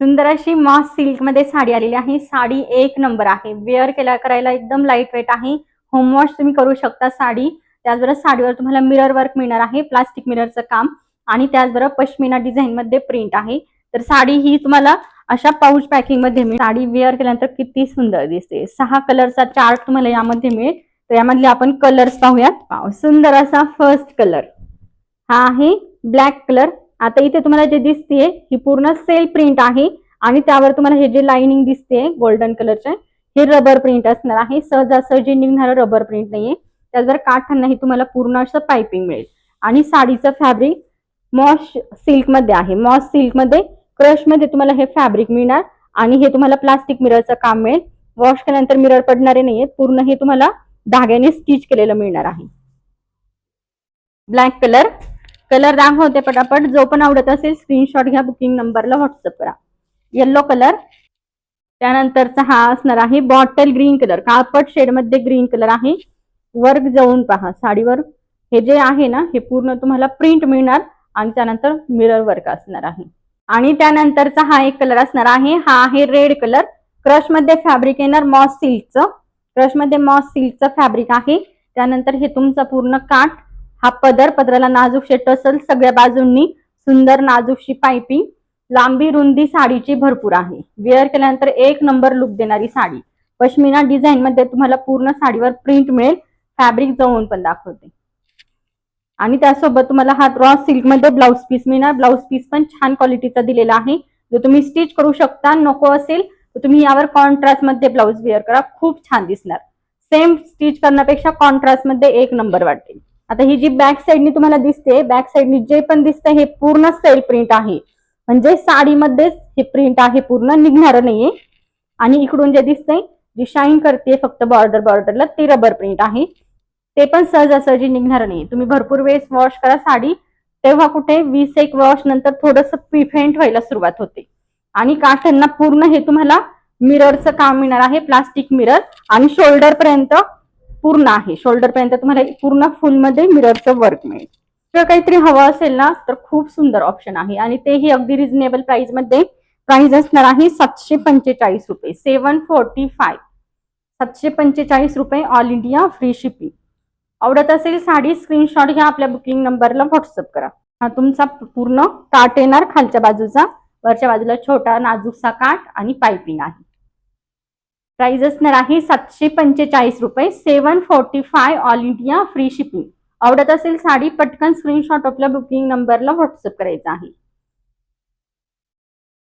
सुंदर अशी MOS silk मध्ये साडी आलेली आहे. साडी एक नंबर आहे. वेअर करायला एकदम लाईट वेट आहे. होम वॉश तुम्ही करू शकता साडी. त्याचबरोबर साडीवर तुम्हाला मिरर वर्क मिळणार आहे, प्लास्टिक मिररचं काम, आणि त्याचबरोबर पश्मिना डिझाईन मध्ये प्रिंट आहे. तर साडी ही तुम्हाला अशा पाऊच पॅकिंग मध्ये मिळेल. साडी वेअर केल्यानंतर किती सुंदर दिसते. 6 कलरचा चार्ट तुम्हाला यामध्ये मिळेल. तर यामधले आपण कलर्स पाहूयात. सुंदर असा फर्स्ट कलर हा आहे ब्लॅक कलर. आता इथे तुम्हाला जे दिसतेय ही पूर्ण सेल प्रिंट आहे आणि त्यावर तुम्हाला हे जे लाइनिंग दिसते गोल्डन कलरचे हे रबर प्रिंट असणार आहे. सहजासहजी निघणारं रबर प्रिंट नाहीये. त्याचबरोबर काठांनाही तुम्हाला पूर्ण असं पाइपिंग मिळेल आणि साडीचं फॅब्रिक मॉस सिल्क मध्ये आहे. मॉस सिल्क मध्ये क्रश मध्ये तुम्हाला हे फॅब्रिक मिळणार आणि हे तुम्हाला प्लास्टिक मिररचं काम मिळेल. वॉश केल्यानंतर मिरर पडणारे नाहीये. पूर्ण हे तुम्हाला धाग्याने स्टिच केलेलं मिळणार आहे. ब्लॅक कलर दाखवते पटापट. जो पण आवडत असेल स्क्रीनशॉट घ्या, बुकिंग नंबरला व्हॉट्सअप करा. येलो कलर, त्यानंतरचा हा असणार आहे बॉटल ग्रीन कलर. काळपट शेड मध्ये ग्रीन कलर आहे. वर्क जाऊन पहा साडीवर. हे जे आहे ना हे पूर्ण तुम्हाला प्रिंट मिळणार आणि त्यानंतर मिरर वर्क असणार आहे. आणि त्यानंतरचा हा एक कलर असणार आहे. हा आहे रेड कलर. क्रश मध्ये फॅब्रिक येणार मॉस सिल्कचं. क्रश मध्ये मॉस सिल्कचं फॅब्रिक आहे. त्यानंतर हे तुमचा पूर्ण काठ, हा पदराला नाजूकशे टसल, सगळ्या बाजूंनी सुंदर नाजूकशी पाइपिंग, लांबी रुंदी साडीची भरपूर आहे. वेअर केल्यानंतर एक नंबर लुक देणारी साडी. पश्मिना डिझाईन मध्ये तुम्हाला पूर्ण साडीवर प्रिंट मिळेल. फॅब्रिक जवळून पण दाखवते. आणि त्यासोबत तुम्हाला हा रॉ सिल्क मध्ये ब्लाउज पीस मिळणार. ब्लाउज पीस पण छान क्वालिटीचा दिलेला आहे, जो तुम्ही स्टिच करू शकता. नको असेल तर तुम्ही यावर कॉन्ट्रास्ट मध्ये ब्लाउज वेअर करा, खूप छान दिसणार. सेम स्टिच करण्यापेक्षा कॉन्ट्रास्ट मध्ये एक नंबर वाटेल. आता ही जी बॅक साईडनी तुम्हाला दिसते, बॅक साईडनी जे पण दिसतंय हे पूर्ण सेल प्रिंट आहे. म्हणजे साडीमध्येच हे प्रिंट आहे, पूर्ण निघणार नाहीये. आणि इकडून जे दिसतंय जी शाईन करते फक्त बॉर्डरला ते रबर प्रिंट आहे. ते पण सहजासहजी निघणार नाही. तुम्ही भरपूर वेळेस वॉश करा साडी, तेव्हा कुठे 20 वॉश नंतर थोडंसं फेंट व्हायला सुरुवात होते. आणि काठांना पूर्ण हे तुम्हाला मिररचं काम मिळणार आहे, प्लास्टिक मिरर. आणि शोल्डर पर्यंत पूर्ण आहे. शोल्डर पर्यंत तुम्हाला पूर्ण फुल मध्ये मिररचं वर्क मिळेल. जर काहीतरी हवं असेल ना तर खूप सुंदर ऑप्शन आहे आणि तेही अगदी रिझनेबल प्राइस मध्ये. प्राइस असणार आहे 745 रुपये, 745. 745 रुपये, ऑल इंडिया फ्री शिपिंग. आवडत असेल साडी स्क्रीनशॉट घ्या, आपल्या बुकिंग नंबरला व्हॉट्सअप करा. हा तुमचा पूर्ण काठ येणार खालच्या बाजूचा, वरच्या बाजूला छोटा नाजूकसा काठ आणि पाइपिंग आहे. प्राइस असणार आहे 745 रुपये, 745, ऑल इंडिया फ्री शिपिंग. आवडत असेल साडी पटकन स्क्रीनशॉट आपल्या बुकिंग नंबरला व्हॉट्सअप करायचा आहे.